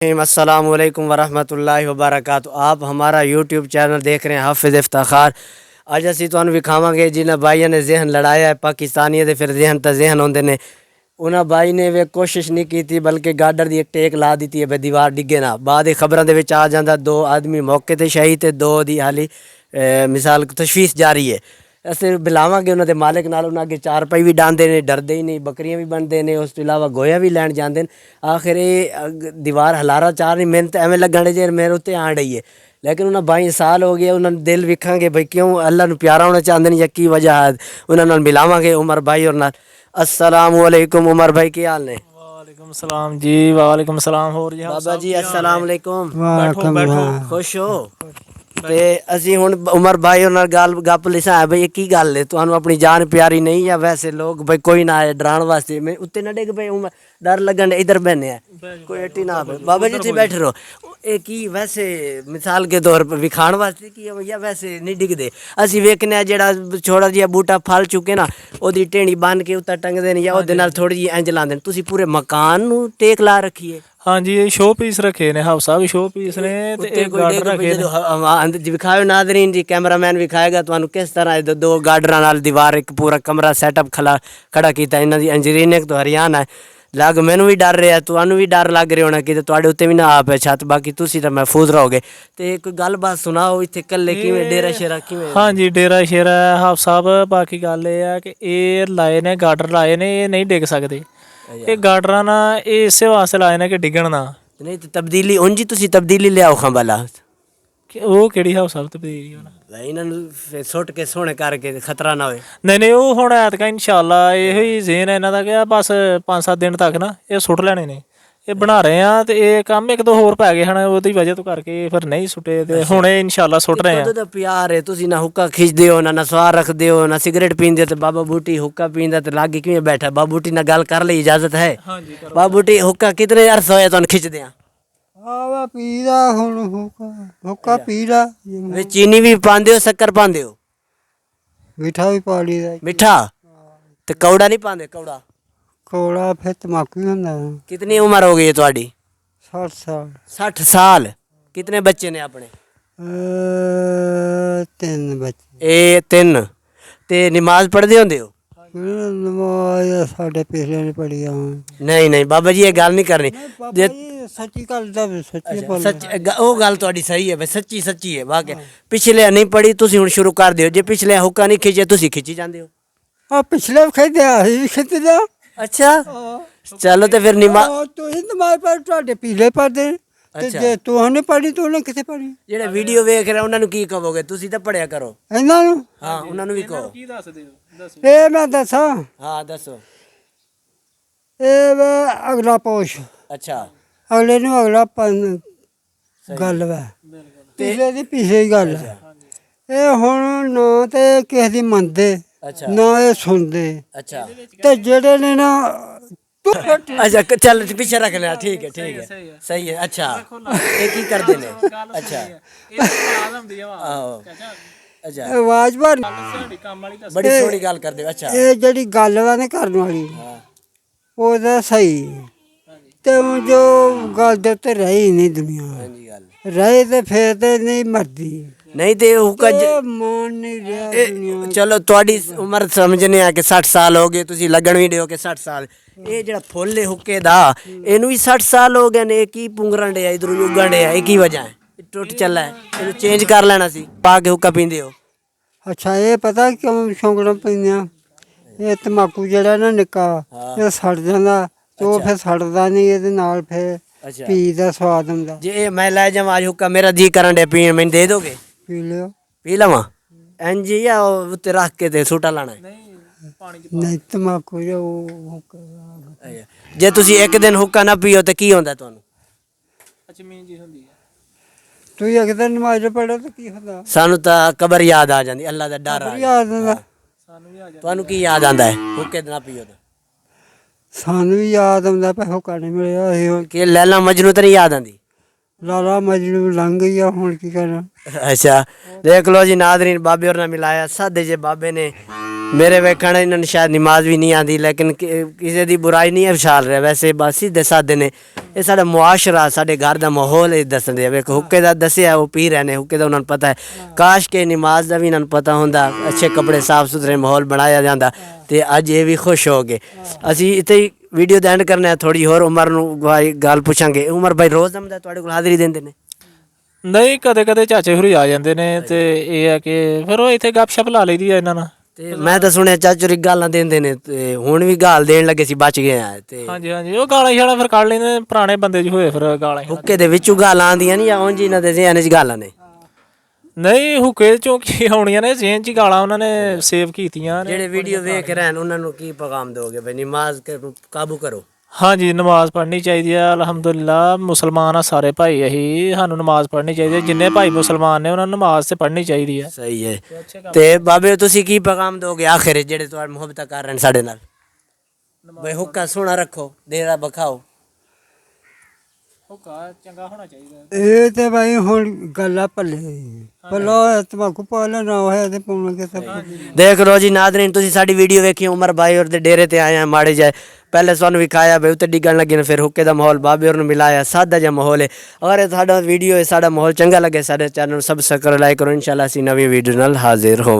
अस्सलामुअलैकुम वरहमतुल्लाहि वबरकातुहू। आप हमारा यूट्यूब चैनल देख रहे हैं हाफिज़ इफ्ताखार। अज असी तुहानू विखावांगे जिन्हें भाइयों ने जहन लड़ाया है पाकिस्तानियों के, फिर जहन तो जहन होंगे ने। उन्होंने भाई ने वे कोशिश नहीं की थी बल्कि गार्डर की एक टेक ला दी है दीवार डिगे ना। बाद खबरों के आ जाता दो आदमी मौके पर शहीद ते दो दी हाली मिसाल तशवीश जारी है। असं बुलावे उन्होंने मालिक नाल उन्होंने अगे चार पाई भी डांदे ने, डरते ही नहीं, बकरियां भी बनते हैं, उस तो इलावा गोया भी लैन जाते हैं। आखिर ये दीवार हलारा चार नहीं, मेहनत एवं लगन जे मेरे उत्ते आ रही है। लेकिन उन्हें 22 साल हो गए, उन्होंने दिल विखांगे भाई क्यों अल्लाह नू प्यारा होना चाहते हैं या की वजह है। उन्होंने मिलावे उमर भाई और नाल। अस्सलामुअलैकुम उमर भाई, की हाल ने? वालेकुम सलाम जी। वालेकुम सलाम। हो जी बाबा जी अस्सलामुअलैकुम। बैठो बैठो। खुश हो? ते असी हुण उमर भाई और गल गप लिसा है भाई की गल है, तुहानू अपनी जान प्यारी नहीं या वैसे लोग भाई कोई ना आए डराने वास्ते? मैं उत्ते ना डिग भाई उमर डर लगन इधर बहने है कोई अट्टी ना आवे। बाबा जी तुम बैठे रहो। ये की वैसे मिसाल के तौर पर विखाण वास्ते की या वैसे नहीं डिगदे? असी वेखने जेड़ा छोटा जिहा बूटा फल चुके ना ओदी टेणी बन के उत्ते टंगदे ने या ओदे नाल थोड़ी जी इंज लांदे ने। तुसी पूरे मकान नू टेक ला रखी है? हाँ जी, ये शो पीस रखे ने हाउस साहब, शो पीस ने ते एक गार्डर रखे ने। विखाओ नादरीन जी, कैमरामैन विखाएगा तुहानू किस तरह दो गार्डर नाल दीवार एक पूरा कमरा सैटअप खड़ा किया। इन्हों की इंजीनियरिंग तो हरियाणा है। लग मैनू भी डर रहा, तुहानू भी डर लग रहा होना कि तुहाडे उत्ते भी ना आ पे छत, बाकी तुसी तो महफूज रहोगे। तो कोई गलबात सुनाओ इत्थे कल्ले किवें डेरा शेरा किवें? हाँ जी, डेरा शेरा हाउस साहब। बाकी गल ये है कि ये लाए ने गार्डर लाए ने, ये नहीं डिग सकते। ये गार्डर ना ये इस वास्ते लाए ने कि डिगण ना। नहीं तो तब्दीली उंजी तुसी तब्दीली लियाओ खंबाला वो केड़ी हाउस साहब तब्दीली होना इन्होंने सुट के सोने करके खतरा ना हो। नहीं नहीं, वो हुण ऐतका इंशाअल्लाह यही जेन है इन्हां दा कि बस 5-7 दिन तक ना ये सुट लेने ने। ये बना रहे हैं तो ये काम एक दो होर पै गए हैं ਉਹਦੀ वजह तो करके फिर नहीं सुटे ते हुण इंशाअल्लाह सुट रहे हैं। कदों दा प्यार है तुसी ना हुक्का खिंचदे हो ना नसवार रखदे हो ना सिगरेट पींदे हो। ते बाबा बूटी हुक्का पींदा ते लागे किवें बैठा? बाबा बूटी नाल गल कर ले, इजाजत है? हाँ जी, बाबा बूटी हुक्का कितने अरसा होया तुहानू खिंचदे आ? आवा पीदा हुण हुक्का पीदा वे चीनी भी पांदे हो, शक्कर पांदे हो? मिठा भी पा लीदा। मिठा ते कौड़ा नहीं पांदे? कौड़ा कोड़ा फिर तम्बाकू होंदा। कितनी उम्र हो गई है तुहाडी? 60 साल। 60 साल। कितने बच्चे ने अपने? 3 बच्चे। ए 3 ते नमाज पढ़दे होंदे हो? नमाज साढ़े पिछले ने पढ़ी आ। नहीं नहीं बाबा जी ये गल नहीं करनी। जे सच्ची गल दा सच्ची बोल। सच ਉਹ ਗੱਲ ਤੁਹਾਡੀ ਸਹੀ ਹੈ ਬਈ ਸੱਚੀ ਸੱਚੀ ਹੈ ਵਾਕਿਆ। ਪਿਛਲੇ ਨਹੀਂ ਪੜੀ ਤੁਸੀਂ ਹੁਣ ਸ਼ੁਰੂ ਕਰ ਦਿਓ। ਜੇ ਪਿਛਲੇ ਹੁੱਕਾ ਨਹੀਂ ਖਿੱਚਿਆ ਤੁਸੀਂ ਖਿੱਚੀ ਜਾਂਦੇ ਹੋ। ਆ ਪਿਛਲੇ ਖੇਡਿਆ ਸੀ ਖੇਡਿਆ। ਅੱਛਾ ਚਲੋ ਤੇ ਫਿਰ ਤੁਸੀਂ ਨਮਾਜ਼ ਪੜ੍ਹ ਤੁਹਾਡੇ ਪਿਛਲੇ ਪੜ੍ਹਦੇ ਤੇ ਜੇ ਤੁਹਾਨੂੰ ਪੜ੍ਹੀ ਤਾਂ ਉਹਨੇ ਕਿੱਥੇ ਪੜ੍ਹੀ? ਜਿਹੜੇ ਵੀਡੀਓ ਵੇਖ ਰਹੇ ਉਹਨਾਂ ਨੂੰ ਕੀ ਕਹੋਗੇ? ਤੁਸੀਂ ਤਾਂ ਪੜਿਆ ਕਰੋ। ਇਹਨਾਂ ਨੂੰ ਹਾਂ ਉਹਨਾਂ ਨੂੰ ਵੀ ਕਹੋ। ਕੀ ਦੱਸਦੇ ਹੋ? ਦੱਸੋ। ਇਹ ਮੈਂ ਦੱਸਾਂ। ਹਾਂ ਦੱਸੋ। ਇਹ ਵਾ ਅਗਲਾ ਪੋਸ਼। ਅੱਛਾ ਅਗਲੇ ਨੂੰ ਅਗਲਾ ਗੱਲ ਵਾ ਪਿਛਲੇ ਦੀ ਪਿਛਲੀ ਗੱਲ ਹੈ। ਇਹ ਹੁਣ ਨਾ ਤੇ ਕਿਸੇ ਦੀ ਮੰਨਦੇ ਨਾ ਇਹ ਸੁਣਦੇ। ਅੱਛਾ ਤੇ ਜਿਹੜੇ ਨੇ ਨਾ अच्छा चल पीछे रख लिया। ठीक है सही है। अच्छा ये की करते ने? अच्छा अच्छा ਆਵਾਜ਼ ਬਣ बड़ी सोहनी गल करदे। अच्छा ਇਹ ਜਿਹੜੀ ਗੱਲ ਵਾ ਨਾ ਕਰਨ ਵਾਲੀ ਉਹਦਾ ਸਹੀ ਤੇ ਹੁਣ ਜੋ ਗੱਲ ਦੇ ਉੱਤੇ ਰਹੀ ਨਹੀਂ ਦੁਨੀਆ ਹਾਂਜੀ ਗੱਲ ਰਹੇ ਤੇ ਫਿਰ ਤੇ ਨਹੀਂ ਮਰਦੀ नहीं तो हुक्का ਮਾਨ ਨਹੀਂ ਰਿਹਾ ਦੁਨੀਆ। चलो थोड़ी उम्र समझने आ कि 60 साल हो गए, तुसी लगन भी दिओ कि 60 साल। ये जड़ा फुल है हुक्के दा इनू भी 60 साल हो गए ने। की पुंगरन डे इधरों उगन डे की वजह है? टुट चला है, इनू चेंज कर लेना सी। पा के हुक्का पींदे हो? ਅੱਛਾ ਇਹ ਪਤਾ ਕਿਉਂ ਸ਼ੌਂਕਣਾ ਪੈਂਦੀਆਂ? ਇਹ ਤੰਬਾਕੂ ਜਿਹੜਾ ਨਾ ਨਿੱਕਾ ਇਹ ਸੜ ਜਾਂਦਾ ਤੇ ਉਹ ਫਿਰ ਸੜਦਾ ਨਹੀਂ, ਇਹਦੇ ਨਾਲ ਫਿਰ ਪੀ ਦਾ ਸਵਾਦ ਹੁੰਦਾ। जे मैं लै जावां आज हुक्का, मेरा जी करन डे पीन, मैनू दे दोगे? ਪੀ ਲਿਓ। पी लवां इंज या उत्ते रख के ते सूटा लाना है? ਨਹੀਂ ਤੰਬਾਕੂ ਜੋ ਹੁੱਕਾ जे तुसी एक दिन हुक्का ना पीओ ते की होंदा तुहानू? ਅੱਛਾ ਮੀਨ ਜੀ ਹੁੰਦੀ ਹੈ। ਤੁਸੀਂ ਇੱਕ ਦਿਨ ਨਮਾਜ਼ ਪੜ੍ਹੋ ਤਾਂ ਕੀ ਹੁੰਦਾ? सानू तां कबर याद आ जांदी, अल्लाह दा डर आ जांदा। ਯਾਦ ਹੁੰਦਾ ਸਾਨੂੰ ਵੀ ਆ ਜਾ। तुहानू की याद आंदा है हुक्के ना पीओ तो? ਸਾਨੂੰ ਵੀ ਯਾਦ ਆਉਂਦਾ ਪਰ ਹੁੱਕਾ ਨਹੀਂ ਮਿਲਿਆ। ਇਹ कि लैला मजनू तो नहीं याद आंदी? ਲਾਲਾ ਮਜਨੂ ਲੰਘ ਗਈ ਆ, ਹੁਣ ਕੀ ਕਰਾਂ। ਅੱਛਾ ਦੇਖ ਲਓ ਜੀ ਨਾਜ਼ਰੀਨ, ਬਾਬੇ ਹੋਰ ਨਾਲ ਮਿਲਾਇਆ ਸਾਦੇ ਜੇ ਬਾਬੇ ਨੇ। ਮੇਰੇ ਵੇਖਣ ਇਹਨਾਂ ਨੂੰ ਸ਼ਾਇਦ ਨਮਾਜ਼ ਵੀ ਨਹੀਂ ਆਉਂਦੀ, ਲੇਕਿਨ ਕਿਸੇ ਦੀ ਬੁਰਾਈ ਨਹੀਂ ਹੈ ਵਿਸ਼ਾਲ ਰਿਹਾ, ਵੈਸੇ ਬਸ ਸਿੱਧੇ ਸਾਦੇ ਨੇ। ਇਹ ਸਾਡਾ ਮੁਆਸ਼ਰਾ, ਸਾਡੇ ਘਰ ਦਾ ਮਾਹੌਲ ਇਹ ਦੱਸਦੇ ਆ। ਵੇਖੋ ਹੁੱਕੇ ਦਾ ਦੱਸਿਆ, ਉਹ ਪੀ ਰਹੇ ਨੇ ਹੁੱਕੇ ਦਾ, ਉਹਨਾਂ ਨੂੰ ਪਤਾ ਹੈ। ਕਾਸ਼ ਕੇ ਨਮਾਜ਼ ਦਾ ਵੀ ਇਹਨਾਂ ਨੂੰ ਪਤਾ ਹੁੰਦਾ, ਅੱਛੇ ਕੱਪੜੇ ਸਾਫ ਸੁਥਰੇ ਮਾਹੌਲ ਬਣਾਇਆ ਜਾਂਦਾ, ਤੇ ਅੱਜ ਇਹ ਵੀ ਖੁਸ਼ ਹੋ ਗਏ। ਅਸੀਂ ਇੱਥੇ ਹੀ ਵੀਡੀਓ ਦਾ ਐਂਡ ਕਰਨਾ ਹੈ। ਥੋੜੀ ਹੋਰ ਉਮਰ ਨੂੰ ਭਾਈ ਗੱਲ ਪੁੱਛਾਂਗੇ। ਉਮਰ ਭਾਈ ਰੋਜ਼ ਦਾ ਤੁਹਾਡੇ ਕੋਲ ਹਾਜ਼ਰੀ ਦਿੰਦੇ ਨੇ? ਨਹੀਂ, ਕਦੇ ਕਦੇ ਚਾਚੇ ਹੁਰੀ ਆ ਜਾਂਦੇ ਨੇ, ਤੇ ਇਹ ਹੈ ਕਿ ਫਿਰ ਉਹ ਇੱਥੇ ਗੱਪਸ਼ਪ ਲਾ ਲਈਦੀ ਆ ਇਹਨਾਂ ਨਾਲ। ਤੇ ਮੈਂ ਤਾਂ ਸੁਣਿਆ ਚਾਚੂ ਗਾਲਾਂ ਦਿੰਦੇ ਨੇ, ਤੇ ਹੁਣ ਵੀ ਗਾਲ ਦੇਣ ਲੱਗੇ ਸੀ, ਬਚ ਗਏ ਆ। ਤੇ ਹਾਂਜੀ ਹਾਂਜੀ, ਉਹ ਗਾਲਾਂ ਛਾਲਾਂ ਫਿਰ ਕੱਢ ਲੈਂਦੇ ਨੇ, ਪੁਰਾਣੇ ਬੰਦੇ 'ਚ ਹੋਏ ਫਿਰ ਗਾਲਾਂ। ਹੁੱਕੇ ਦੇ ਵਿੱਚੋਂ ਗਾਲਾਂ ਆਉਂਦੀਆਂ ਨਹੀਂ, ਜਾਂ ਉਂਝ ਇਹਨਾਂ ਦੇ ਜ਼ਿਹਨ 'ਚ ਗਾਲਾਂ ਨੇ? ਨਹੀਂ, ਹੁੱਕੇ ਚੋਂ ਕੀ ਆਉਣੀਆਂ ਨੇ, ਜ਼ੇਨ 'ਚ ਹੀ ਗਾਲਾਂ ਉਹਨਾਂ ਨੇ ਸੇਵ ਕੀਤੀਆਂ ਨੇ। ਜਿਹੜੇ ਵੀਡੀਓ ਵੇਖ ਰਹੇ ਹਨ ਉਹਨਾਂ ਨੂੰ ਕੀ ਪੈਗਾਮ ਦੋਗੇ ਬਈ ਨਮਾਜ਼ ਕਾਬੂ ਕਰੋ? ਹਾਂਜੀ, ਨਮਾਜ਼ ਪੜ੍ਹਨੀ ਚਾਹੀਦੀ ਆ। ਅਲਹਮਦੁਲਿਲਾ ਮੁਸਲਮਾਨ ਆ ਸਾਰੇ ਭਾਈ, ਅਸੀਂ ਸਾਨੂੰ ਨਮਾਜ਼ ਪੜ੍ਹਨੀ ਚਾਹੀਦੀ ਹੈ। ਜਿੰਨੇ ਭਾਈ ਮੁਸਲਮਾਨ ਨੇ ਉਹਨਾਂ ਨੂੰ ਨਮਾਜ਼ ਤੇ ਪੜ੍ਹਨੀ ਚਾਹੀਦੀ ਹੈ। ਸਹੀ ਹੈ। ਤੇ ਬਾਬੇ ਤੁਸੀਂ ਕੀ ਪੈਗਾਮ ਦੋਗੇ ਆਖਿਰ ਜਿਹੜੇ ਤੁਹਾਡੇ ਮੁਹੱਬਤ ਕਰ ਰਹੇ ਨੇ ਸਾਡੇ ਨਾਲ? ਬਈ ਹੁੱਕਾ ਸੋਹਣਾ ਰੱਖੋ, ਦੇਰਾ ਬਖਾਓ। ਹੁੱਕਾ ਚੰਗਾ ਹੋਣਾ ਚਾਹੀਦਾ। ਇਹ ਤੇ ਭਾਈ ਹੁਣ ਗੱਲਾਂ ਭੱਲੇ ਭਲੋ ਤਮਾਕੂ ਪਾ ਲੈਣਾ ਹੋਇਆ ਤੇ ਪਾਉਣਗੇ ਤਾਂ। ਦੇਖ ਲਓ ਜੀ ਨਾਜ਼ਰੀਨ, ਤੁਸੀਂ ਸਾਡੀ ਵੀਡੀਓ ਵੇਖੀ, ਉਮਰ ਭਾਈ ਔਰ ਦੇ ਡੇਰੇ ਤੇ ਆਏ ਆ ਮਾੜੇ ਜਾਏ। ਪਹਿਲੇ ਸਾਨੂੰ ਵਿਖਾਇਆ ਬਈ ਉੱਤੇ ਡਿੱਗਣ ਲੱਗੇ ਨੇ, ਫਿਰ ਹੁੱਕੇ ਦਾ ਮਾਹੌਲ ਬਾਬੇ ਹੋਰ ਨੂੰ ਮਿਲਾਇਆ, ਸਾਦਾ ਜਿਹਾ ਮਾਹੌਲ ਹੈ। ਅਗਰ ਇਹ ਸਾਡਾ ਵੀਡੀਓ ਹੈ, ਸਾਡਾ ਮਾਹੌਲ ਚੰਗਾ ਲੱਗੇ, ਸਾਡੇ ਚੈਨਲ ਨੂੰ ਸਬਸਕ੍ਰਾਈਬ ਲਾਈਕ ਕਰੋ। ਇਨਸ਼ਾਅੱਲਾ ਅਸੀਂ ਨਵੀਂ ਵੀਡੀਓ ਨਾਲ ਹਾਜ਼ਰ ਹੋ।